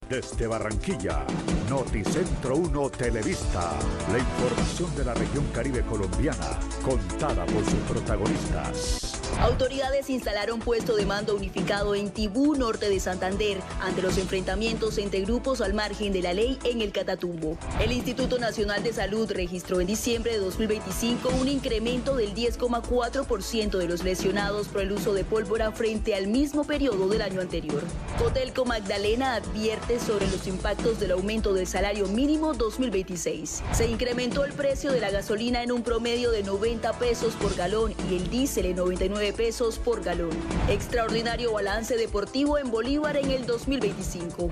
Desde Barranquilla, Noticentro 1 Televista, la información de la región Caribe colombiana, contada por sus protagonistas. Autoridades instalaron puesto de mando unificado en Tibú, norte de Santander, ante los enfrentamientos entre grupos al margen de la ley en el Catatumbo. El Instituto Nacional de Salud registró en diciembre de 2025 un incremento del 10,4% de los lesionados por el uso de pólvora frente al mismo periodo del año anterior. Cotelco Magdalena advierte sobre los impactos del aumento del salario mínimo 2026. Se incrementó el precio de la gasolina en un promedio de 90 pesos por galón y el diésel en 99 pesos por galón. Extraordinario balance deportivo en Bolívar en el 2025.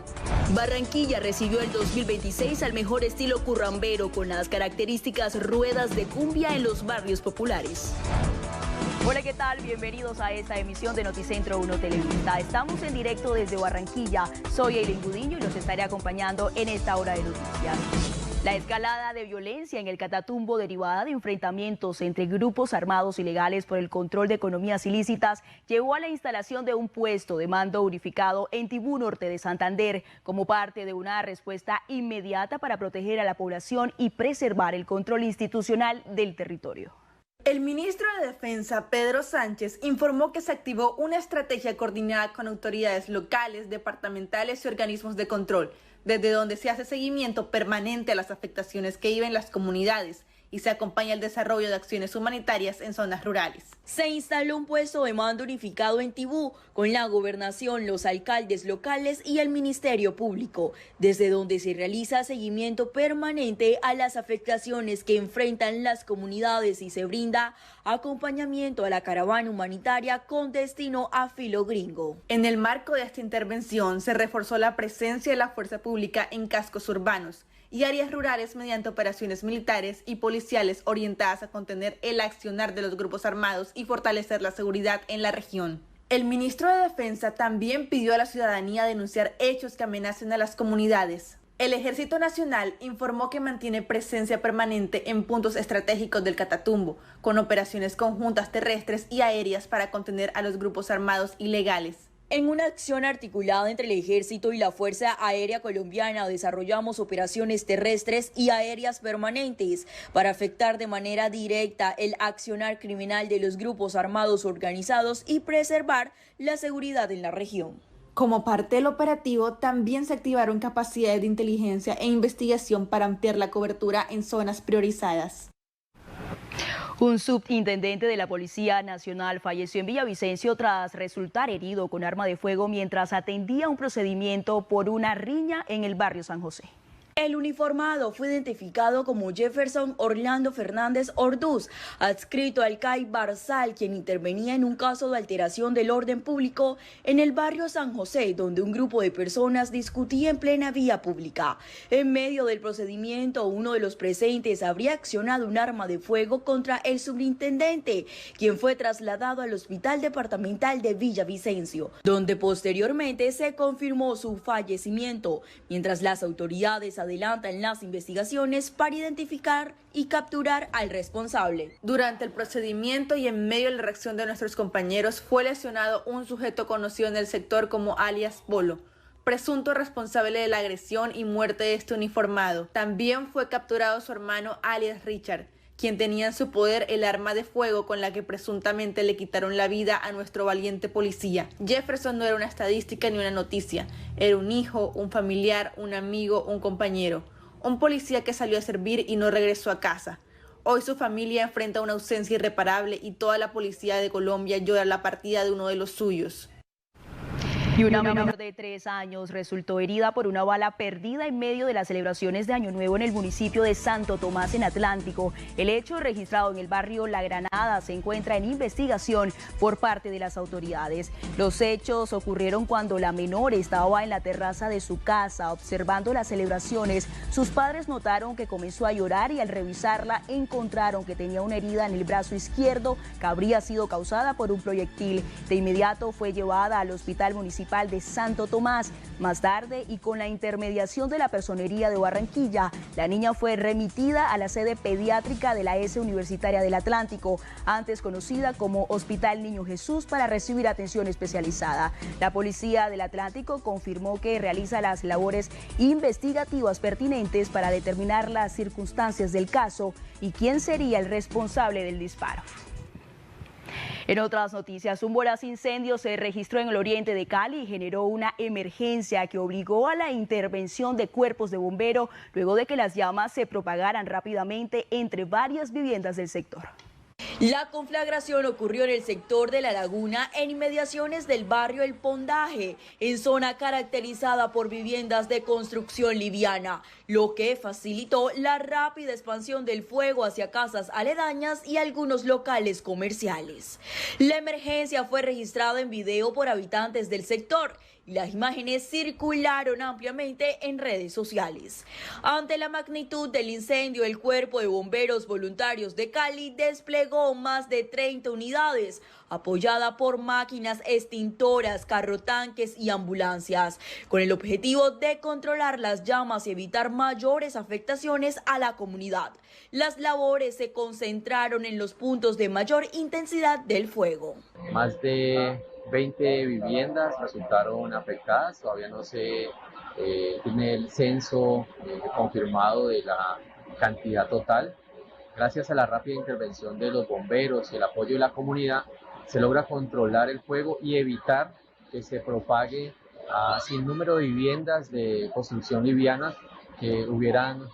Barranquilla recibió el 2026 al mejor estilo currambero con las características ruedas de cumbia en los barrios populares. Hola, ¿qué tal? Bienvenidos a esta emisión de Noticentro 1 Televista. Estamos en directo desde Barranquilla. Soy Eileen Gudiño y los estaré acompañando en esta hora de noticias. La escalada de violencia en el Catatumbo derivada de enfrentamientos entre grupos armados ilegales por el control de economías ilícitas llevó a la instalación de un puesto de mando unificado en Tibú, norte de Santander, como parte de una respuesta inmediata para proteger a la población y preservar el control institucional del territorio. El ministro de Defensa, Pedro Sánchez, informó que se activó una estrategia coordinada con autoridades locales, departamentales y organismos de control, desde donde se hace seguimiento permanente a las afectaciones que viven las comunidades y se acompaña el desarrollo de acciones humanitarias en zonas rurales. Se instaló un puesto de mando unificado en Tibú, con la gobernación, los alcaldes locales y el Ministerio Público, desde donde se realiza seguimiento permanente a las afectaciones que enfrentan las comunidades y se brinda acompañamiento a la caravana humanitaria con destino a Filo Gringo. En el marco de esta intervención se reforzó la presencia de la fuerza pública en cascos urbanos y áreas rurales mediante operaciones militares y policiales orientadas a contener el accionar de los grupos armados y fortalecer la seguridad en la región. El ministro de Defensa también pidió a la ciudadanía denunciar hechos que amenacen a las comunidades. El Ejército Nacional informó que mantiene presencia permanente en puntos estratégicos del Catatumbo, con operaciones conjuntas terrestres y aéreas para contener a los grupos armados ilegales. En una acción articulada entre el Ejército y la Fuerza Aérea Colombiana desarrollamos operaciones terrestres y aéreas permanentes para afectar de manera directa el accionar criminal de los grupos armados organizados y preservar la seguridad en la región. Como parte del operativo, también se activaron capacidades de inteligencia e investigación para ampliar la cobertura en zonas priorizadas. Un subintendente de la Policía Nacional falleció en Villavicencio tras resultar herido con arma de fuego mientras atendía un procedimiento por una riña en el barrio San José. El uniformado fue identificado como Jefferson Orlando Fernández Orduz, adscrito al CAI Barzal, quien intervenía en un caso de alteración del orden público en el barrio San José, donde un grupo de personas discutía en plena vía pública. En medio del procedimiento, uno de los presentes habría accionado un arma de fuego contra el subintendente, quien fue trasladado al Hospital Departamental de Villavicencio, donde posteriormente se confirmó su fallecimiento, mientras las autoridades adelantan las investigaciones para identificar y capturar al responsable. Durante el procedimiento y en medio de la reacción de nuestros compañeros fue lesionado un sujeto conocido en el sector como alias Polo, presunto responsable de la agresión y muerte de este uniformado. También fue capturado su hermano alias Richard, quien tenía en su poder el arma de fuego con la que presuntamente le quitaron la vida a nuestro valiente policía. Jefferson no era una estadística ni una noticia, era un hijo, un familiar, un amigo, un compañero, un policía que salió a servir y no regresó a casa. Hoy su familia enfrenta una ausencia irreparable y toda la policía de Colombia llora la partida de uno de los suyos. Y una menor de 3 años resultó herida por una bala perdida en medio de las celebraciones de Año Nuevo en el municipio de Santo Tomás, en Atlántico. El hecho, registrado en el barrio La Granada, se encuentra en investigación por parte de las autoridades. Los hechos ocurrieron cuando la menor estaba en la terraza de su casa observando las celebraciones. Sus padres notaron que comenzó a llorar y al revisarla encontraron que tenía una herida en el brazo izquierdo que habría sido causada por un proyectil. De inmediato fue llevada al hospital municipal Municipal de Santo Tomás. Más tarde, y con la intermediación de la Personería de Barranquilla, la niña fue remitida a la sede pediátrica de la ES Universitaria del Atlántico, antes conocida como Hospital Niño Jesús, para recibir atención especializada. La Policía del Atlántico confirmó que realiza las labores investigativas pertinentes para determinar las circunstancias del caso y quién sería el responsable del disparo. En otras noticias, un voraz incendio se registró en el oriente de Cali y generó una emergencia que obligó a la intervención de cuerpos de bomberos luego de que las llamas se propagaran rápidamente entre varias viviendas del sector. La conflagración ocurrió en el sector de La Laguna, en inmediaciones del barrio El Pondaje, en zona caracterizada por viviendas de construcción liviana, lo que facilitó la rápida expansión del fuego hacia casas aledañas y algunos locales comerciales. La emergencia fue registrada en video por habitantes del sector y las imágenes circularon ampliamente en redes sociales. Ante la magnitud del incendio, el Cuerpo de Bomberos Voluntarios de Cali desplegó más de 30 unidades, apoyada por máquinas extintoras, carrotanques y ambulancias, con el objetivo de controlar las llamas y evitar mayores afectaciones a la comunidad. Las labores se concentraron en los puntos de mayor intensidad del fuego. Más de 20 viviendas resultaron afectadas, todavía no se tiene el censo confirmado de la cantidad total. Gracias a la rápida intervención de los bomberos y el apoyo de la comunidad, se logra controlar el fuego y evitar que se propague a sin número de viviendas de construcción liviana que hubieran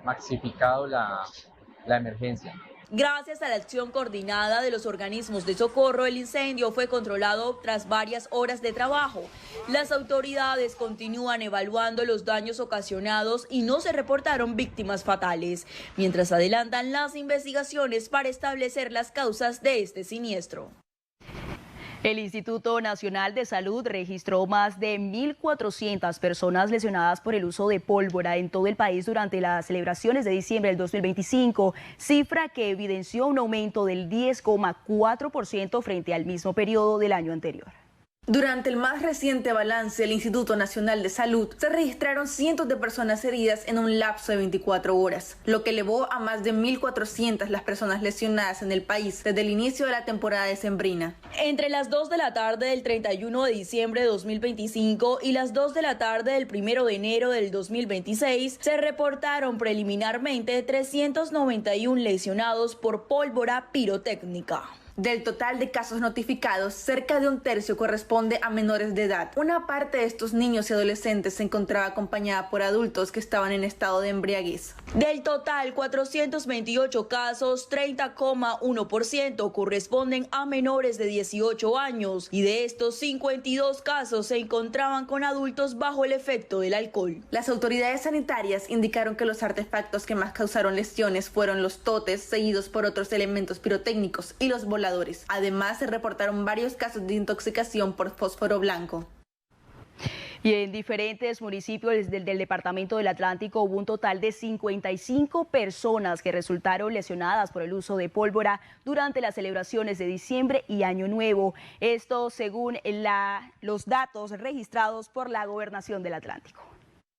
maxificado la emergencia. Gracias a la acción coordinada de los organismos de socorro, el incendio fue controlado tras varias horas de trabajo. Las autoridades continúan evaluando los daños ocasionados y no se reportaron víctimas fatales, mientras adelantan las investigaciones para establecer las causas de este siniestro. El Instituto Nacional de Salud registró más de 1.400 personas lesionadas por el uso de pólvora en todo el país durante las celebraciones de diciembre del 2025, cifra que evidenció un aumento del 10,4% frente al mismo periodo del año anterior. Durante el más reciente balance del Instituto Nacional de Salud, se registraron cientos de personas heridas en un lapso de 24 horas, lo que elevó a más de 1.400 las personas lesionadas en el país desde el inicio de la temporada decembrina. Entre las 2 de la tarde del 31 de diciembre de 2025 y las 2 de la tarde del 1 de enero del 2026, se reportaron preliminarmente 391 lesionados por pólvora pirotécnica. Del total de casos notificados, cerca de un tercio corresponde a menores de edad. Una parte de estos niños y adolescentes se encontraba acompañada por adultos que estaban en estado de embriaguez. Del total, 428 casos, 30,1% corresponden a menores de 18 años y de estos 52 casos se encontraban con adultos bajo el efecto del alcohol. Las autoridades sanitarias indicaron que los artefactos que más causaron lesiones fueron los totes, seguidos por otros elementos pirotécnicos y los voladores. Además, se reportaron varios casos de intoxicación por fósforo blanco. Y en diferentes municipios del departamento del Atlántico hubo un total de 55 personas que resultaron lesionadas por el uso de pólvora durante las celebraciones de diciembre y Año Nuevo. Esto según los datos registrados por la Gobernación del Atlántico.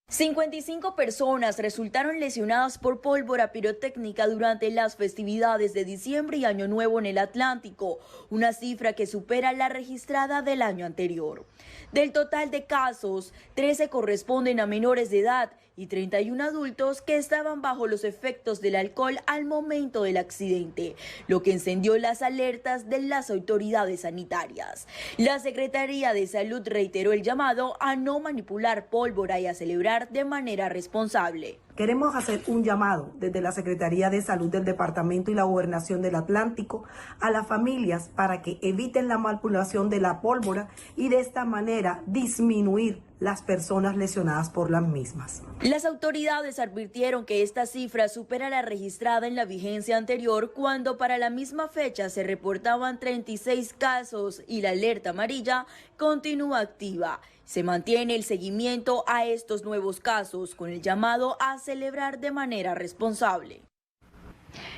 55 personas resultaron lesionadas por pólvora pirotécnica durante las festividades de diciembre y Año Nuevo en el Atlántico, una cifra que supera la registrada del año anterior. Del total de casos, 13 corresponden a menores de edad y 31 adultos que estaban bajo los efectos del alcohol al momento del accidente, lo que encendió las alertas de las autoridades sanitarias. La Secretaría de Salud reiteró el llamado a no manipular pólvora y a celebrar de manera responsable. Queremos hacer un llamado desde la Secretaría de Salud del Departamento y la Gobernación del Atlántico a las familias para que eviten la manipulación de la pólvora y de esta manera disminuir las personas lesionadas por las mismas. Las autoridades advirtieron que esta cifra supera la registrada en la vigencia anterior, cuando para la misma fecha se reportaban 36 casos y la alerta amarilla continúa activa. Se mantiene el seguimiento a estos nuevos casos con el llamado a celebrar de manera responsable.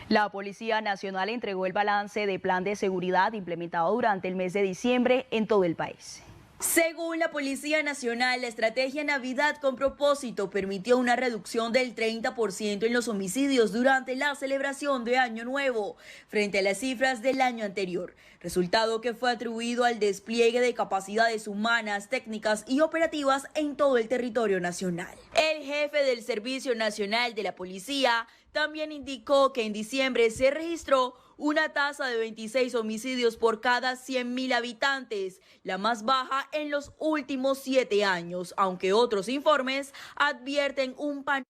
La Policía Nacional entregó el balance de plan de seguridad implementado durante el mes de diciembre en todo el país. Según la Policía Nacional, la estrategia Navidad con propósito permitió una reducción del 30% en los homicidios durante la celebración de Año Nuevo, frente a las cifras del año anterior, resultado que fue atribuido al despliegue de capacidades humanas, técnicas y operativas en todo el territorio nacional. El jefe del Servicio Nacional de la Policía también indicó que en diciembre se registró una tasa de 26 homicidios por cada 100.000 habitantes, la más baja en los últimos 7 años, aunque otros informes advierten un panorama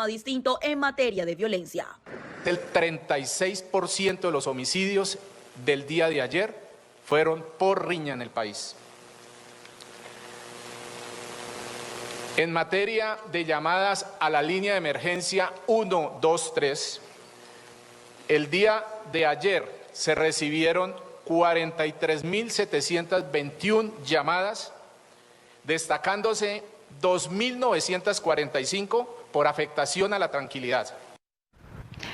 distinto en materia de violencia. El 36% de los homicidios del día de ayer fueron por riña en el país. En materia de llamadas a la línea de emergencia 123, el día de ayer se recibieron 43.721 llamadas, destacándose 2.945 por afectación a la tranquilidad.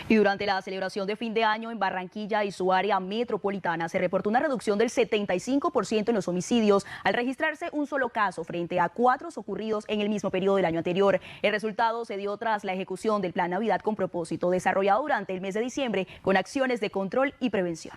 Y durante la celebración de fin de año en Barranquilla y su área metropolitana se reportó una reducción del 75% en los homicidios al registrarse un solo caso frente a 4 ocurridos en el mismo periodo del año anterior. El resultado se dio tras la ejecución del Plan Navidad con propósito desarrollado durante el mes de diciembre con acciones de control y prevención.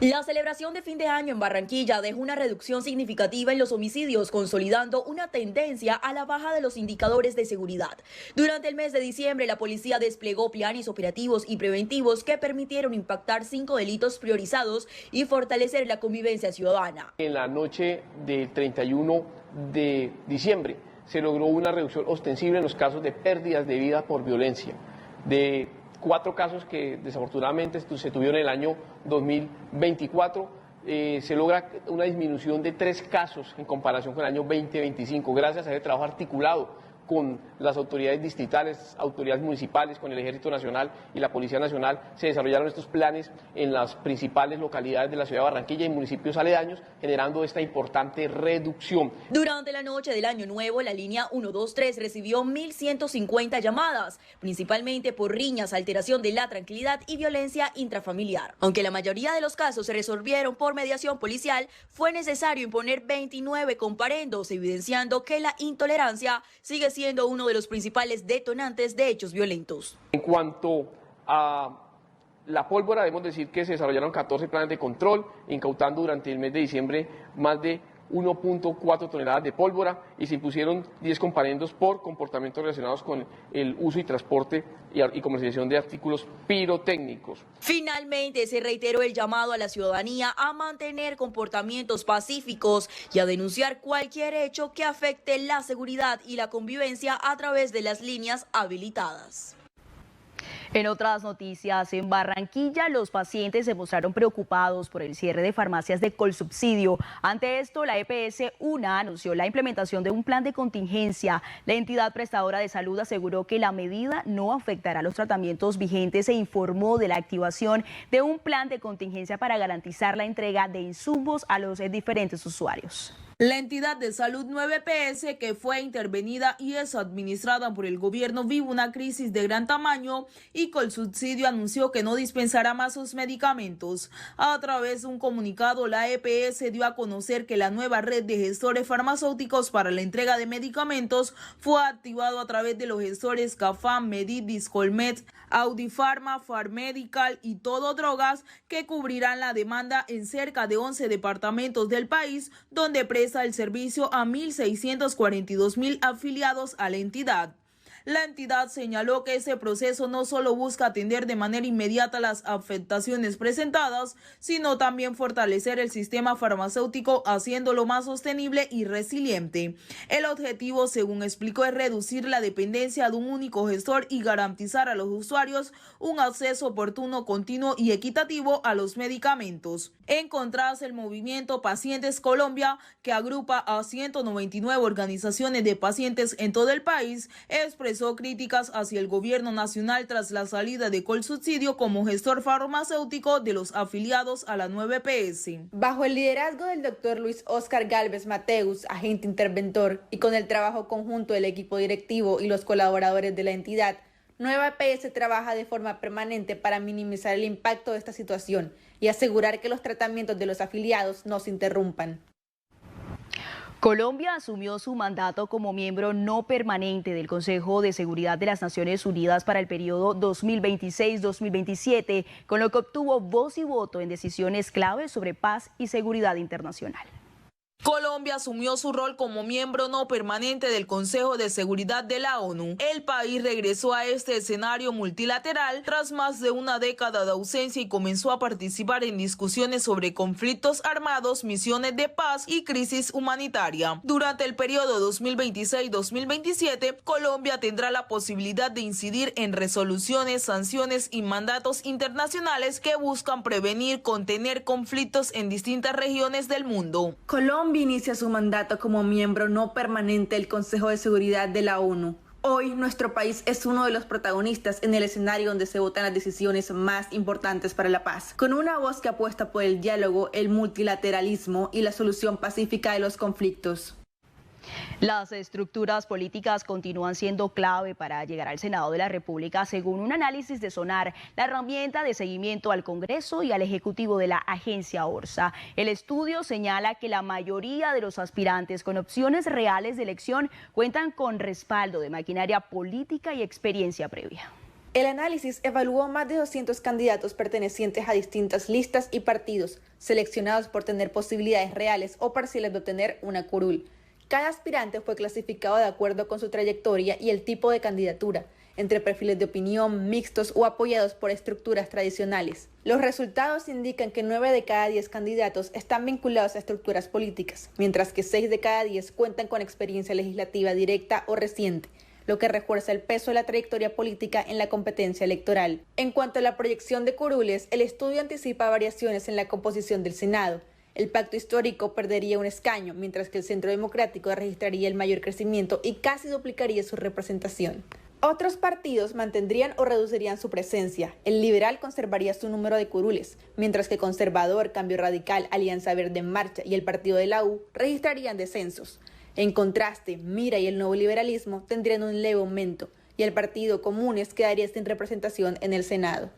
La celebración de fin de año en Barranquilla dejó una reducción significativa en los homicidios, consolidando una tendencia a la baja de los indicadores de seguridad. Durante el mes de diciembre, la policía desplegó planes operativos y preventivos que permitieron impactar 5 delitos priorizados y fortalecer la convivencia ciudadana. En la noche del 31 de diciembre se logró una reducción ostensible en los casos de pérdidas de vida por violencia, de 4 casos que desafortunadamente se tuvieron en el año 2024, se logra una disminución de 3 casos en comparación con el año 2025, gracias a ese trabajo articulado con las autoridades distritales, autoridades municipales, con el Ejército Nacional y la Policía Nacional. Se desarrollaron estos planes en las principales localidades de la ciudad de Barranquilla y municipios aledaños, generando esta importante reducción. Durante la noche del Año Nuevo, la línea 123 recibió 1.150 llamadas, principalmente por riñas, alteración de la tranquilidad y violencia intrafamiliar. Aunque la mayoría de los casos se resolvieron por mediación policial, fue necesario imponer 29 comparendos, evidenciando que la intolerancia sigue siendo uno de los principales detonantes de hechos violentos. En cuanto a la pólvora, debemos decir que se desarrollaron 14 planes de control, incautando durante el mes de diciembre más de 1.4 toneladas de pólvora y se impusieron 10 comparendos por comportamientos relacionados con el uso y transporte y comercialización de artículos pirotécnicos. Finalmente, se reiteró el llamado a la ciudadanía a mantener comportamientos pacíficos y a denunciar cualquier hecho que afecte la seguridad y la convivencia a través de las líneas habilitadas. En otras noticias, en Barranquilla los pacientes se mostraron preocupados por el cierre de farmacias de Colsubsidio. Ante esto, la EPS UNA anunció la implementación de un plan de contingencia. La entidad prestadora de salud aseguró que la medida no afectará los tratamientos vigentes e informó de la activación de un plan de contingencia para garantizar la entrega de insumos a los diferentes usuarios. La entidad de salud 9PS, que fue intervenida y es administrada por el gobierno, vive una crisis de gran tamaño y Colsubsidio anunció que no dispensará más sus medicamentos. A través de un comunicado, la EPS dio a conocer que la nueva red de gestores farmacéuticos para la entrega de medicamentos fue activado a través de los gestores Cafam, Medid, Discolmet, Audifarma, Farmedical y Todo Drogas, que cubrirán la demanda en cerca de 11 departamentos del país, donde presta el servicio a 1.642.000 afiliados a la entidad. La entidad señaló que ese proceso no solo busca atender de manera inmediata las afectaciones presentadas, sino también fortalecer el sistema farmacéutico, haciéndolo más sostenible y resiliente. El objetivo, según explicó, es reducir la dependencia de un único gestor y garantizar a los usuarios un acceso oportuno, continuo y equitativo a los medicamentos. En contraste, el movimiento Pacientes Colombia, que agrupa a 199 organizaciones de pacientes en todo el país, expresó expresó críticas hacia el gobierno nacional tras la salida de Colsubsidio como gestor farmacéutico de los afiliados a la nueva EPS. Bajo el liderazgo del doctor Luis Oscar Gálvez Mateus, agente interventor, y con el trabajo conjunto del equipo directivo y los colaboradores de la entidad, Nueva EPS trabaja de forma permanente para minimizar el impacto de esta situación y asegurar que los tratamientos de los afiliados no se interrumpan. Colombia asumió su mandato como miembro no permanente del Consejo de Seguridad de las Naciones Unidas para el periodo 2026-2027, con lo que obtuvo voz y voto en decisiones clave sobre paz y seguridad internacional. Colombia asumió su rol como miembro no permanente del Consejo de Seguridad de la ONU. El país regresó a este escenario multilateral tras más de una década de ausencia y comenzó a participar en discusiones sobre conflictos armados, misiones de paz y crisis humanitaria. Durante el periodo 2026-2027, Colombia tendrá la posibilidad de incidir en resoluciones, sanciones y mandatos internacionales que buscan prevenir, contener conflictos en distintas regiones del mundo. Colombia inicia su mandato como miembro no permanente del Consejo de Seguridad de la ONU. Hoy, nuestro país es uno de los protagonistas en el escenario donde se votan las decisiones más importantes para la paz, con una voz que apuesta por el diálogo, el multilateralismo y la solución pacífica de los conflictos. Las estructuras políticas continúan siendo clave para llegar al Senado de la República, según un análisis de Sonar, la herramienta de seguimiento al Congreso y al Ejecutivo de la agencia ORSA. El estudio señala que la mayoría de los aspirantes con opciones reales de elección cuentan con respaldo de maquinaria política y experiencia previa. El análisis evaluó más de 200 candidatos pertenecientes a distintas listas y partidos, seleccionados por tener posibilidades reales o parciales de obtener una curul. Cada aspirante fue clasificado de acuerdo con su trayectoria y el tipo de candidatura, entre perfiles de opinión, mixtos o apoyados por estructuras tradicionales. Los resultados indican que 9 de cada 10 candidatos están vinculados a estructuras políticas, mientras que 6 de cada 10 cuentan con experiencia legislativa directa o reciente, lo que refuerza el peso de la trayectoria política en la competencia electoral. En cuanto a la proyección de curules, el estudio anticipa variaciones en la composición del Senado. El pacto histórico perdería un escaño, mientras que el Centro Democrático registraría el mayor crecimiento y casi duplicaría su representación. Otros partidos mantendrían o reducirían su presencia. El Liberal conservaría su número de curules, mientras que Conservador, Cambio Radical, Alianza Verde en Marcha y el Partido de la U registrarían descensos. En contraste, Mira y el Nuevo Liberalismo tendrían un leve aumento, y el Partido Comunes quedaría sin representación en el Senado.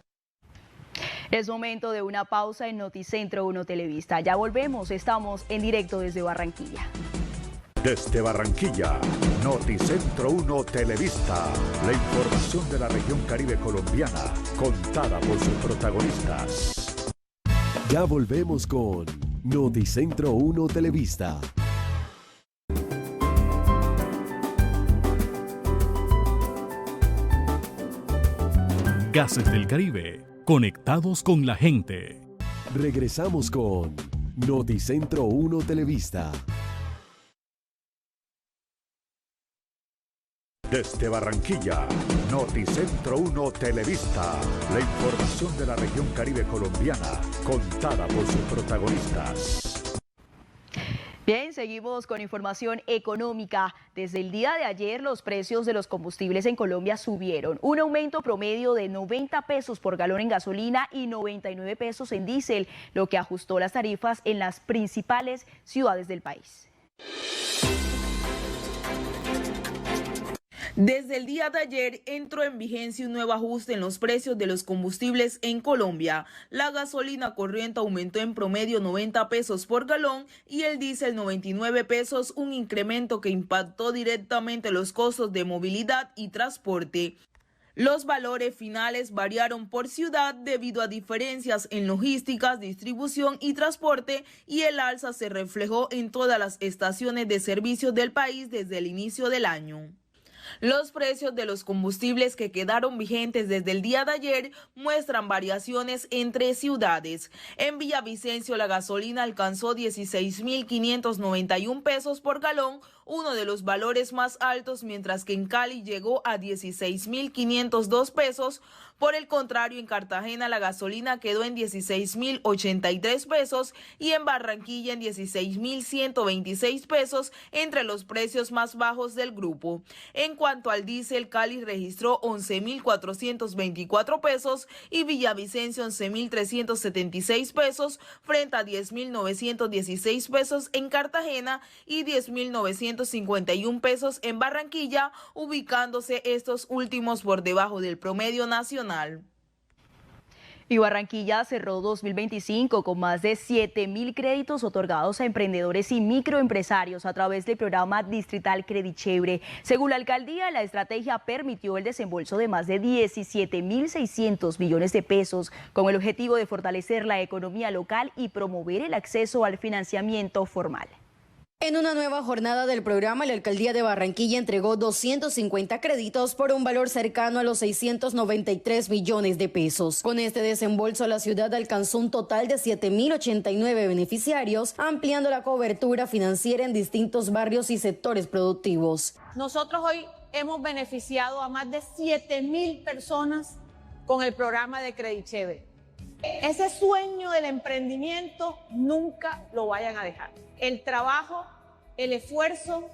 Es momento de una pausa en Noticentro 1 Televista. Ya volvemos, estamos en directo desde Barranquilla. Desde Barranquilla, Noticentro 1 Televista. La información de la región Caribe colombiana, contada por sus protagonistas. Ya volvemos con Noticentro 1 Televista. Gases del Caribe, conectados con la gente. Regresamos con Noticentro 1 Televista. Desde Barranquilla, Noticentro 1 Televista. La información de la región Caribe colombiana, contada por sus protagonistas. Bien, seguimos con información económica. Desde el día de ayer, los precios de los combustibles en Colombia subieron. Un aumento promedio de 90 pesos por galón en gasolina y 99 pesos en diésel, lo que ajustó las tarifas en las principales ciudades del país. Desde el día de ayer entró en vigencia un nuevo ajuste en los precios de los combustibles en Colombia. La gasolina corriente aumentó en promedio 90 pesos por galón y el diésel 99 pesos, un incremento que impactó directamente los costos de movilidad y transporte. Los valores finales variaron por ciudad debido a diferencias en logísticas, distribución y transporte, y el alza se reflejó en todas las estaciones de servicio del país desde el inicio del año. Los precios de los combustibles que quedaron vigentes desde el día de ayer muestran variaciones entre ciudades. En Villavicencio la gasolina alcanzó 16.591 pesos por galón, uno de los valores más altos, mientras que en Cali llegó a 16.502 pesos. Por el contrario, en Cartagena la gasolina quedó en 16.083 pesos y en Barranquilla en 16.126 pesos, entre los precios más bajos del grupo. En cuanto al diésel, Cali registró 11.424 pesos y Villavicencio 11.376 pesos frente a 10.916 pesos en Cartagena y 10.951 pesos en Barranquilla, ubicándose estos últimos por debajo del promedio nacional. Y Barranquilla cerró 2025 con más de 7.000 créditos otorgados a emprendedores y microempresarios a través del programa distrital Credichévere. Según la alcaldía, la estrategia permitió el desembolso de más de 17.600 millones de pesos con el objetivo de fortalecer la economía local y promover el acceso al financiamiento formal. En una nueva jornada del programa, la alcaldía de Barranquilla entregó 250 créditos por un valor cercano a los 693 millones de pesos. Con este desembolso, la ciudad alcanzó un total de 7.089 beneficiarios, ampliando la cobertura financiera en distintos barrios y sectores productivos. Nosotros hoy hemos beneficiado a más de 7.000 personas con el programa de Credichévere. Ese sueño del emprendimiento nunca lo vayan a dejar. El trabajo, el esfuerzo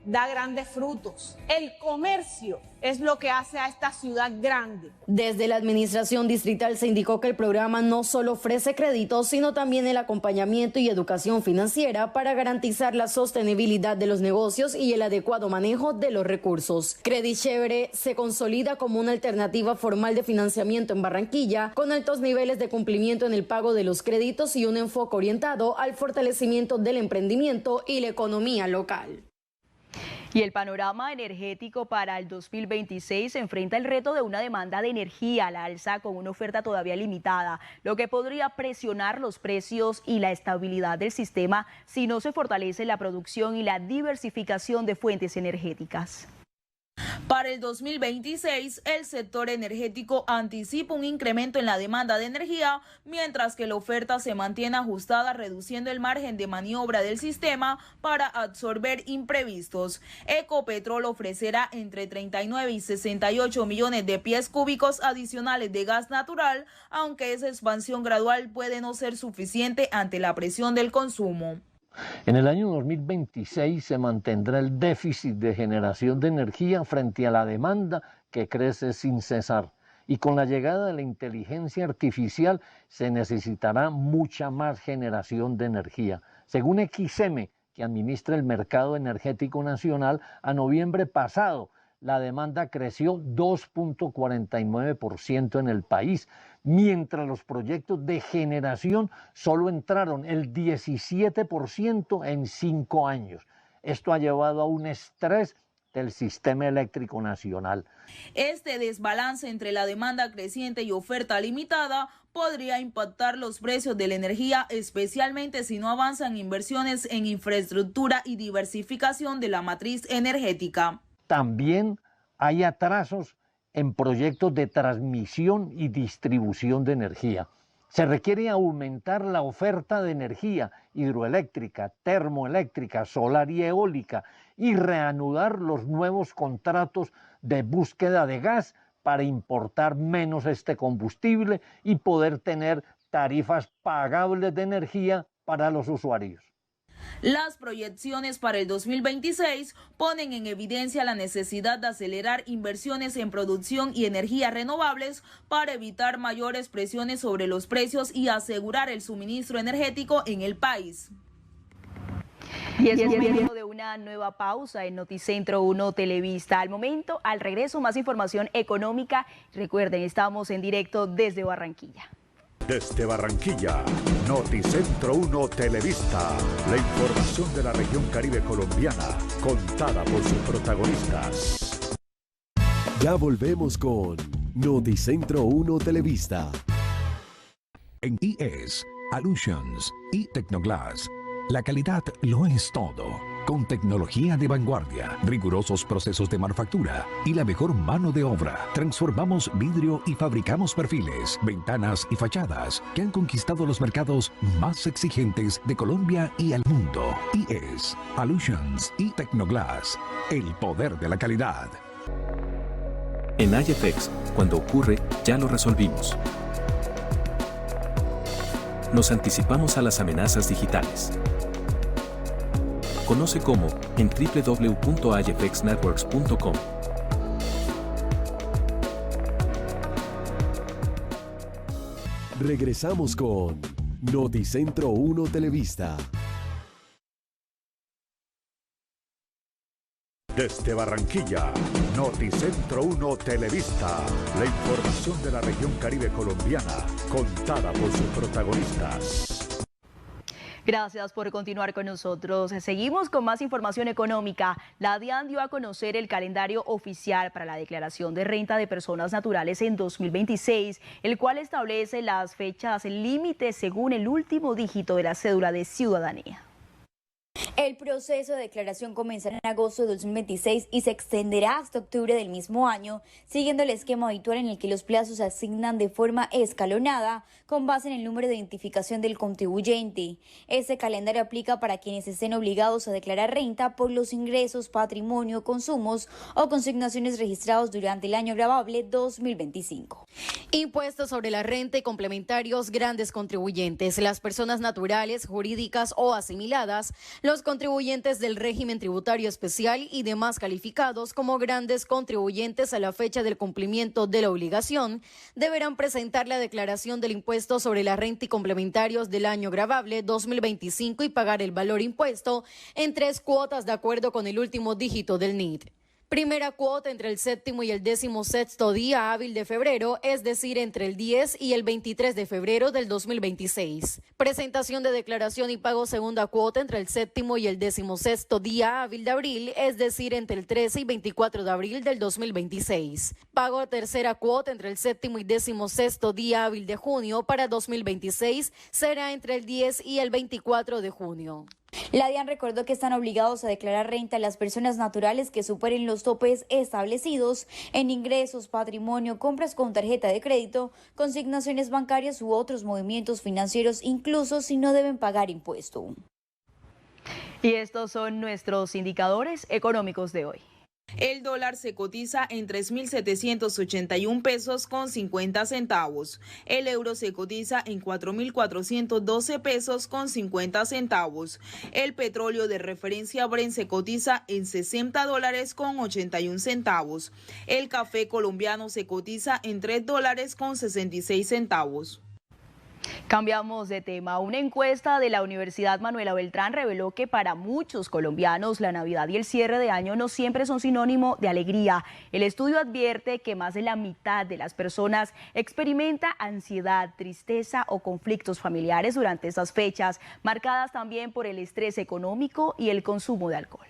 da grandes frutos. El comercio es lo que hace a esta ciudad grande. Desde la administración distrital se indicó que el programa no solo ofrece créditos, sino también el acompañamiento y educación financiera para garantizar la sostenibilidad de los negocios y el adecuado manejo de los recursos. Credichévere se consolida como una alternativa formal de financiamiento en Barranquilla, con altos niveles de cumplimiento en el pago de los créditos y un enfoque orientado al fortalecimiento del emprendimiento y la economía local. Y el panorama energético para el 2026 enfrenta el reto de una demanda de energía a la alza con una oferta todavía limitada, lo que podría presionar los precios y la estabilidad del sistema si no se fortalece la producción y la diversificación de fuentes energéticas. Para el 2026, el sector energético anticipa un incremento en la demanda de energía, mientras que la oferta se mantiene ajustada, reduciendo el margen de maniobra del sistema para absorber imprevistos. Ecopetrol ofrecerá entre 39 y 68 millones de pies cúbicos adicionales de gas natural, aunque esa expansión gradual puede no ser suficiente ante la presión del consumo. En el año 2026 se mantendrá el déficit de generación de energía frente a la demanda que crece sin cesar. Y con la llegada de la inteligencia artificial se necesitará mucha más generación de energía. Según XM, que administra el mercado energético nacional, a noviembre pasado la demanda creció 2.49% en el país, mientras los proyectos de generación solo entraron el 17% en 5 años. Esto ha llevado a un estrés del sistema eléctrico nacional. Este desbalance entre la demanda creciente y oferta limitada podría impactar los precios de la energía, especialmente si no avanzan inversiones en infraestructura y diversificación de la matriz energética. También hay atrasos en proyectos de transmisión y distribución de energía. Se requiere aumentar la oferta de energía hidroeléctrica, termoeléctrica, solar y eólica y reanudar los nuevos contratos de búsqueda de gas para importar menos este combustible y poder tener tarifas pagables de energía para los usuarios. Las proyecciones para el 2026 ponen en evidencia la necesidad de acelerar inversiones en producción y energías renovables para evitar mayores presiones sobre los precios y asegurar el suministro energético en el país. Y es momento de una nueva pausa en Noticentro 1 Televista. Al momento, al regreso, más información económica. Recuerden, estamos en directo desde Barranquilla. Desde Barranquilla, Noticentro 1 Televista, la información de la región Caribe colombiana, contada por sus protagonistas. Ya volvemos con Noticentro 1 Televista. En IES, Allusions y Tecnoglass, la calidad lo es todo. con tecnología de vanguardia, rigurosos procesos de manufactura y la mejor mano de obra. Transformamos vidrio y fabricamos perfiles, ventanas y fachadas que han conquistado los mercados más exigentes de Colombia y el mundo. IES, Allusions y Tecnoglass. El poder de la calidad. En IFX, cuando ocurre, ya lo resolvimos. Nos anticipamos a las amenazas digitales. Conoce cómo en www.ifxnetworks.com. Regresamos con Noticentro 1 Televista. Desde Barranquilla, Noticentro 1 Televista, la información de la región Caribe colombiana, contada por sus protagonistas. Gracias por continuar con nosotros. Seguimos con más información económica. La DIAN dio a conocer el calendario oficial para la declaración de renta de personas naturales en 2026, el cual establece las fechas límites según el último dígito de la cédula de ciudadanía. El proceso de declaración comenzará en agosto de 2026 y se extenderá hasta octubre del mismo año, siguiendo el esquema habitual en el que los plazos se asignan de forma escalonada con base en el número de identificación del contribuyente. Este calendario aplica para quienes estén obligados a declarar renta por los ingresos, patrimonio, consumos o consignaciones registrados durante el año gravable 2025. Impuestos sobre la renta y complementarios grandes contribuyentes, las personas naturales, jurídicas o asimiladas, los contribuyentes del régimen tributario especial y demás calificados como grandes contribuyentes a la fecha del cumplimiento de la obligación, deberán presentar la declaración del impuesto sobre la renta y complementarios del año gravable 2025 y pagar el valor impuesto en 3 cuotas de acuerdo con el último dígito del NID. Primera cuota entre el 7º y el 16º día hábil de febrero, es decir, entre el 10 y el 23 de febrero del 2026. Presentación de declaración y pago segunda cuota entre el 7º y el 16º día hábil de abril, es decir, entre el 13 y 24 de abril del 2026. Pago tercera cuota entre el 7º y 16º día hábil de junio para 2026 será entre el 10 y el 24 de junio. La DIAN recordó que están obligados a declarar renta a las personas naturales que superen los topes establecidos en ingresos, patrimonio, compras con tarjeta de crédito, consignaciones bancarias u otros movimientos financieros, incluso si no deben pagar impuesto. Y estos son nuestros indicadores económicos de hoy. El dólar se cotiza en 3.781 pesos con 50 centavos. El euro se cotiza en 4.412 pesos con 50 centavos. El petróleo de referencia Brent se cotiza en $60 con 81 centavos. El café colombiano se cotiza en $3 con 66 centavos. Cambiamos de tema. Una encuesta de la Universidad Manuela Beltrán reveló que para muchos colombianos la Navidad y el cierre de año no siempre son sinónimo de alegría. El estudio advierte que más de la mitad de las personas experimenta ansiedad, tristeza o conflictos familiares durante estas fechas, marcadas también por el estrés económico y el consumo de alcohol.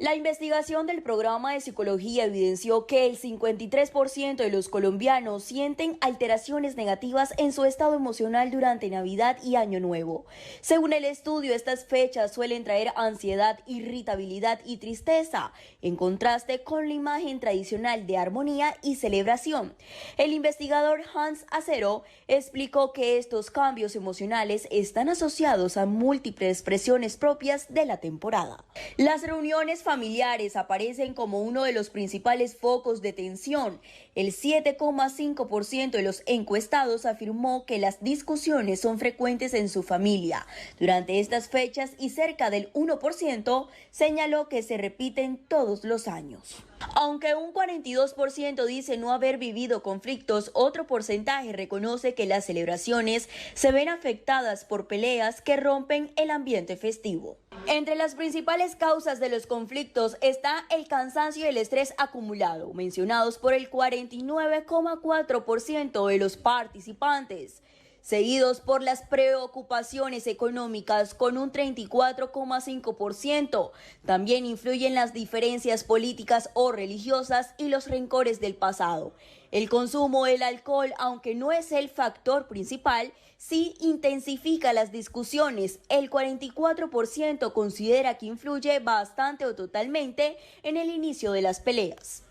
La investigación del programa de psicología evidenció que el 53% de los colombianos sienten alteraciones negativas en su estado emocional durante Navidad y Año Nuevo. Según el estudio, estas fechas suelen traer ansiedad, irritabilidad y tristeza, en contraste con la imagen tradicional de armonía y celebración. El investigador Hans Acero explicó que estos cambios emocionales están asociados a múltiples presiones propias de la temporada. Las reuniones familiares aparecen como uno de los principales focos de tensión. El 7,5% de los encuestados afirmó que las discusiones son frecuentes en su familia durante estas fechas y cerca del 1% señaló que se repiten todos los años. Aunque un 42% dice no haber vivido conflictos, otro porcentaje reconoce que las celebraciones se ven afectadas por peleas que rompen el ambiente festivo. Entre las principales causas de los conflictos está el cansancio y el estrés acumulado, mencionados por el 49,4% de los participantes. seguidos por las preocupaciones económicas con un 34,5%. También influyen las diferencias políticas o religiosas y los rencores del pasado. El consumo del alcohol, aunque no es el factor principal, sí intensifica las discusiones. El 44% considera que influye bastante o totalmente en el inicio de las peleas.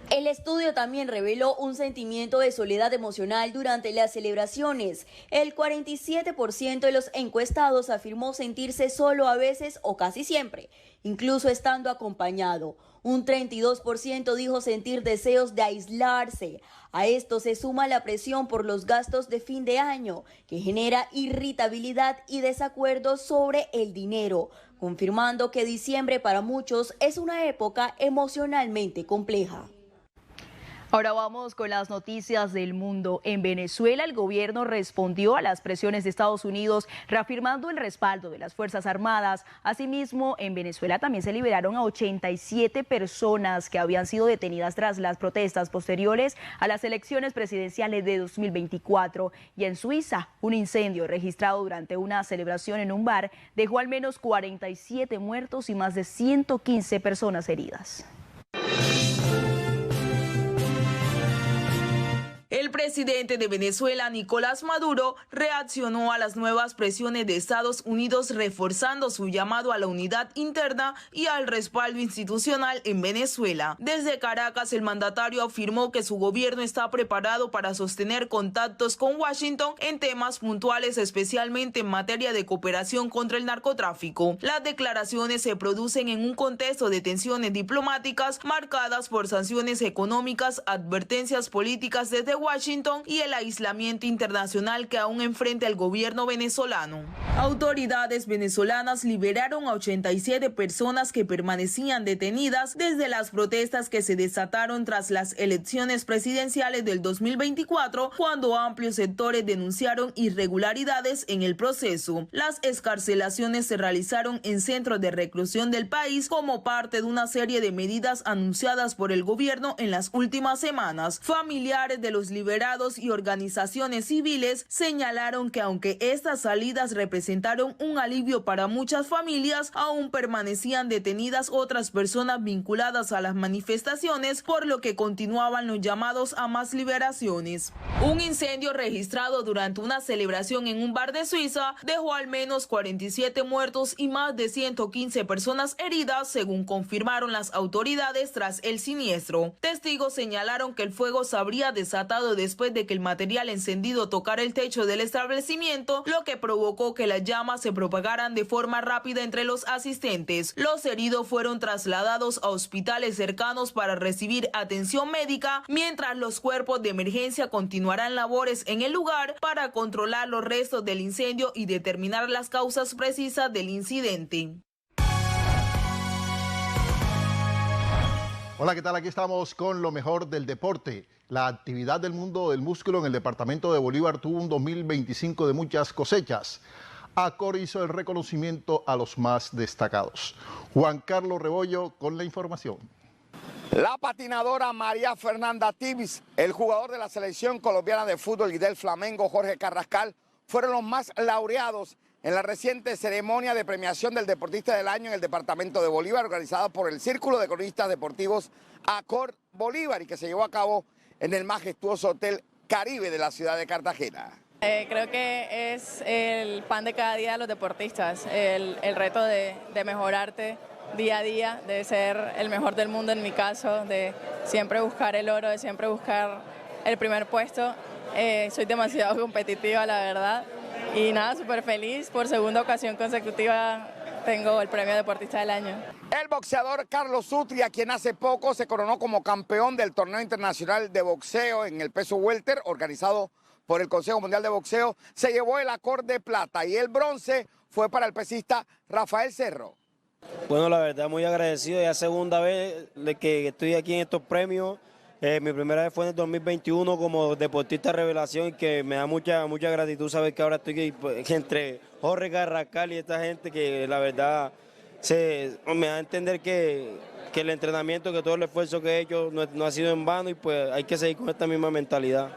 El estudio también reveló un sentimiento de soledad emocional durante las celebraciones. El 47% de los encuestados afirmó sentirse solo a veces o casi siempre, incluso estando acompañado. Un 32% dijo sentir deseos de aislarse. A esto se suma la presión por los gastos de fin de año, que genera irritabilidad y desacuerdo sobre el dinero, confirmando que diciembre para muchos es una época emocionalmente compleja. Ahora vamos con las noticias del mundo. En Venezuela, el gobierno respondió a las presiones de Estados Unidos, reafirmando el respaldo de las Fuerzas Armadas. Asimismo, en Venezuela también se liberaron a 87 personas que habían sido detenidas tras las protestas posteriores a las elecciones presidenciales de 2024. Y en Suiza, un incendio registrado durante una celebración en un bar dejó al menos 47 muertos y más de 115 personas heridas. El presidente de Venezuela, Nicolás Maduro, reaccionó a las nuevas presiones de Estados Unidos, reforzando su llamado a la unidad interna y al respaldo institucional en Venezuela. Desde Caracas, el mandatario afirmó que su gobierno está preparado para sostener contactos con Washington en temas puntuales, especialmente en materia de cooperación contra el narcotráfico. Las declaraciones se producen en un contexto de tensiones diplomáticas marcadas por sanciones económicas, advertencias políticas desde Washington y el aislamiento internacional que aún enfrenta el gobierno venezolano. Autoridades venezolanas liberaron a 87 personas que permanecían detenidas desde las protestas que se desataron tras las elecciones presidenciales del 2024, cuando amplios sectores denunciaron irregularidades en el proceso. Las excarcelaciones se realizaron en centros de reclusión del país como parte de una serie de medidas anunciadas por el gobierno en las últimas semanas. Familiares de los liberados y organizaciones civiles señalaron que aunque estas salidas representaron un alivio para muchas familias, aún permanecían detenidas otras personas vinculadas a las manifestaciones, por lo que continuaban los llamados a más liberaciones. Un incendio registrado durante una celebración en un bar de Suiza dejó al menos 47 muertos y más de 115 personas heridas, según confirmaron las autoridades tras el siniestro. Testigos señalaron que el fuego se habría desatado después de que el material encendido tocara el techo del establecimiento, lo que provocó que las llamas se propagaran de forma rápida entre los asistentes. Los heridos fueron trasladados a hospitales cercanos para recibir atención médica, mientras los cuerpos de emergencia continuarán labores en el lugar para controlar los restos del incendio y determinar las causas precisas del incidente. Hola, ¿qué tal? Aquí estamos con lo mejor del deporte. La actividad del mundo del músculo en el departamento de Bolívar tuvo un 2025 de muchas cosechas. Acor hizo el reconocimiento a los más destacados. Juan Carlos Rebollo con la información. La patinadora María Fernanda Tibis, el jugador de la selección colombiana de fútbol y del Flamengo Jorge Carrascal fueron los más laureados en la reciente ceremonia de premiación del Deportista del Año en el departamento de Bolívar, organizada por el Círculo de Cronistas Deportivos Acor Bolívar y que se llevó a cabo en el majestuoso Hotel Caribe de la ciudad de Cartagena. Creo que es el pan de cada día de los deportistas, el reto de mejorarte día a día, de ser el mejor del mundo en mi caso, de siempre buscar el oro, de siempre buscar el primer puesto. Soy demasiado competitiva, la verdad. Y nada, súper feliz, por segunda ocasión consecutiva tengo el premio Deportista del Año. El boxeador Carlos Sutria, quien hace poco se coronó como campeón del torneo internacional de boxeo en el peso welter, organizado por el Consejo Mundial de Boxeo, se llevó el Acor de plata y el bronce fue para el pesista Rafael Cerro. Bueno, la verdad muy agradecido, ya segunda vez que estoy aquí en estos premios. Mi primera vez fue en el 2021 como deportista revelación, que me da mucha gratitud saber que ahora estoy entre Jorge Carrascal y esta gente que la verdad me da a entender que el entrenamiento, que todo el esfuerzo que he hecho no ha sido en vano y pues hay que seguir con esta misma mentalidad.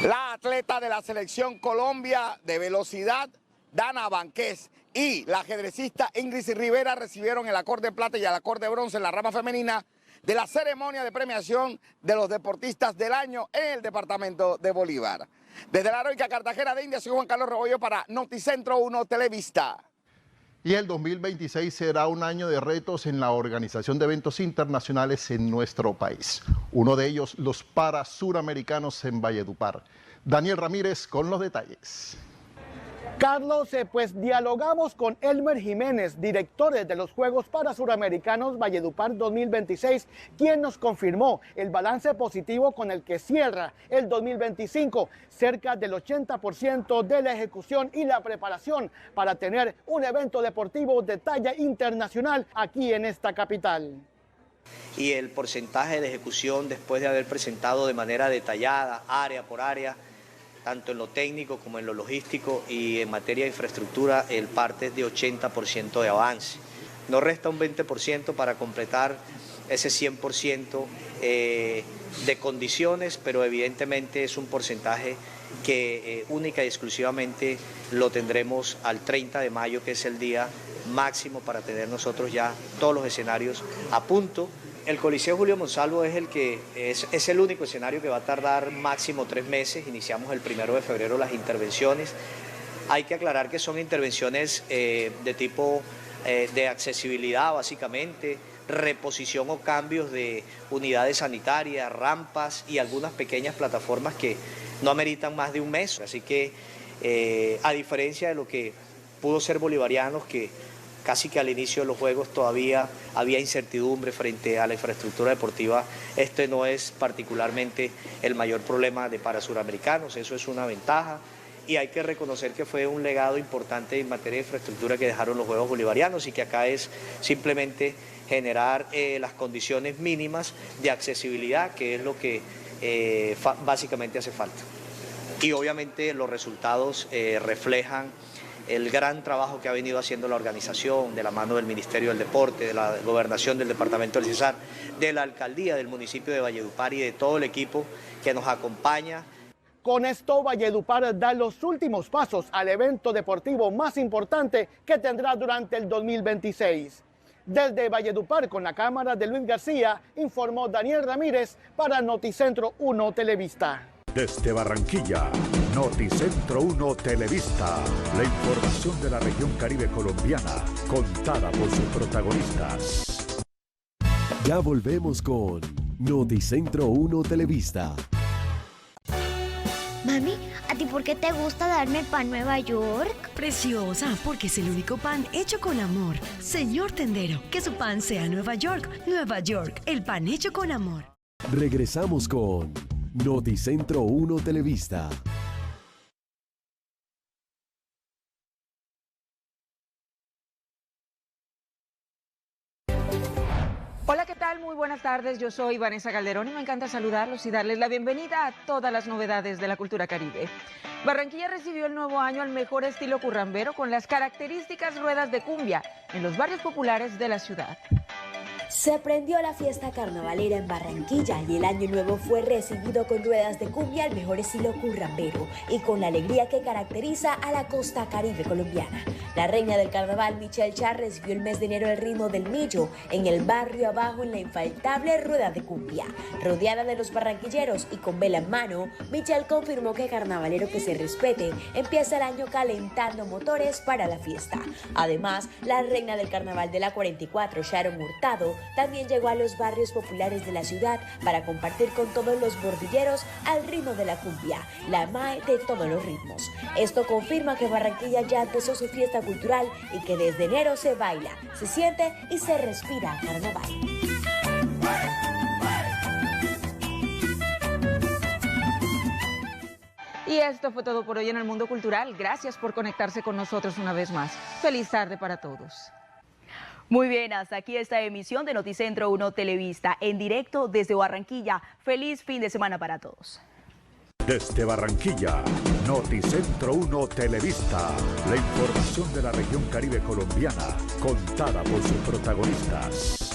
La atleta de la Selección Colombia de velocidad, Dana Banqués, y la ajedrecista Ingrid Rivera recibieron el acorde plata y el acorde bronce en la rama femenina de la ceremonia de premiación de los deportistas del año en el departamento de Bolívar. Desde la heroica Cartagena de Indias, soy Juan Carlos Rebollo para Noticentro 1 Televista. Y el 2026 será un año de retos en la organización de eventos internacionales en nuestro país. Uno de ellos, los Parasuramericanos en Valledupar. Daniel Ramírez con los detalles. Carlos, pues dialogamos con Elmer Jiménez, director de los Juegos Parasuramericanos Valledupar 2026, quien nos confirmó el balance positivo con el que cierra el 2025, cerca del 80% de la ejecución y la preparación para tener un evento deportivo de talla internacional aquí en esta capital. Y el porcentaje de ejecución después de haber presentado de manera detallada, área por área, tanto en lo técnico como en lo logístico y en materia de infraestructura, el parte es de 80% de avance. Nos resta un 20% para completar ese 100% de condiciones, pero evidentemente es un porcentaje que única y exclusivamente lo tendremos al 30 de mayo, que es el día máximo para tener nosotros ya todos los escenarios a punto. El Coliseo Julio Monsalvo es el único escenario que va a tardar máximo 3 meses. Iniciamos el 1 de febrero las intervenciones. Hay que aclarar que son intervenciones de tipo de accesibilidad, básicamente, reposición o cambios de unidades sanitarias, rampas y algunas pequeñas plataformas que no ameritan más de un mes. Así que, a diferencia de lo que pudo ser Bolivarianos, que casi que al inicio de los Juegos todavía había incertidumbre frente a la infraestructura deportiva, este no es particularmente el mayor problema de Parasuramericanos, eso es una ventaja y hay que reconocer que fue un legado importante en materia de infraestructura que dejaron los Juegos Bolivarianos y que acá es simplemente generar las condiciones mínimas de accesibilidad, que es lo que básicamente hace falta. Y obviamente los resultados reflejan el gran trabajo que ha venido haciendo la organización de la mano del Ministerio del Deporte, de la Gobernación del Departamento del Cesar, de la Alcaldía del municipio de Valledupar y de todo el equipo que nos acompaña. Con esto, Valledupar da los últimos pasos al evento deportivo más importante que tendrá durante el 2026. Desde Valledupar, con la cámara de Luis García, informó Daniel Ramírez para Noticentro 1 Televista. Desde Barranquilla, Noticentro 1 Televista, la información de la región Caribe colombiana, contada por sus protagonistas. Ya volvemos con Noticentro 1 Televista. Mami, ¿a ti por qué te gusta darme pan Nueva York? Preciosa, porque es el único pan hecho con amor. Señor tendero, que su pan sea Nueva York. Nueva York, el pan hecho con amor. Regresamos con Noticentro 1 Televista. Hola, ¿qué tal? Muy buenas tardes. Yo soy Vanessa Calderón y me encanta saludarlos y darles la bienvenida a todas las novedades de la cultura caribe. Barranquilla recibió el nuevo año al mejor estilo currambero con las características ruedas de cumbia en los barrios populares de la ciudad. Se prendió la fiesta carnavalera en Barranquilla y el año nuevo fue recibido con ruedas de cumbia al mejor estilo currambero y con la alegría que caracteriza a la costa caribe colombiana. La reina del carnaval, Michelle Char, recibió el mes de enero el ritmo del millo en el barrio abajo en la infaltable rueda de cumbia. Rodeada de los barranquilleros y con vela en mano, Michelle confirmó que carnavalero que se respete empieza el año calentando motores para la fiesta. Además, la reina del carnaval de la 44, Sharon Hurtado, también llegó a los barrios populares de la ciudad para compartir con todos los bordilleros al ritmo de la cumbia, la mae de todos los ritmos. Esto confirma que Barranquilla ya empezó su fiesta cultural y que desde enero se baila, se siente y se respira carnaval. Y esto fue todo por hoy en el mundo cultural. Gracias por conectarse con nosotros una vez más. Feliz tarde para todos. Muy bien, hasta aquí esta emisión de Noticentro 1 Televista, en directo desde Barranquilla. Feliz fin de semana para todos. Desde Barranquilla, Noticentro 1 Televista, la información de la región Caribe colombiana, contada por sus protagonistas.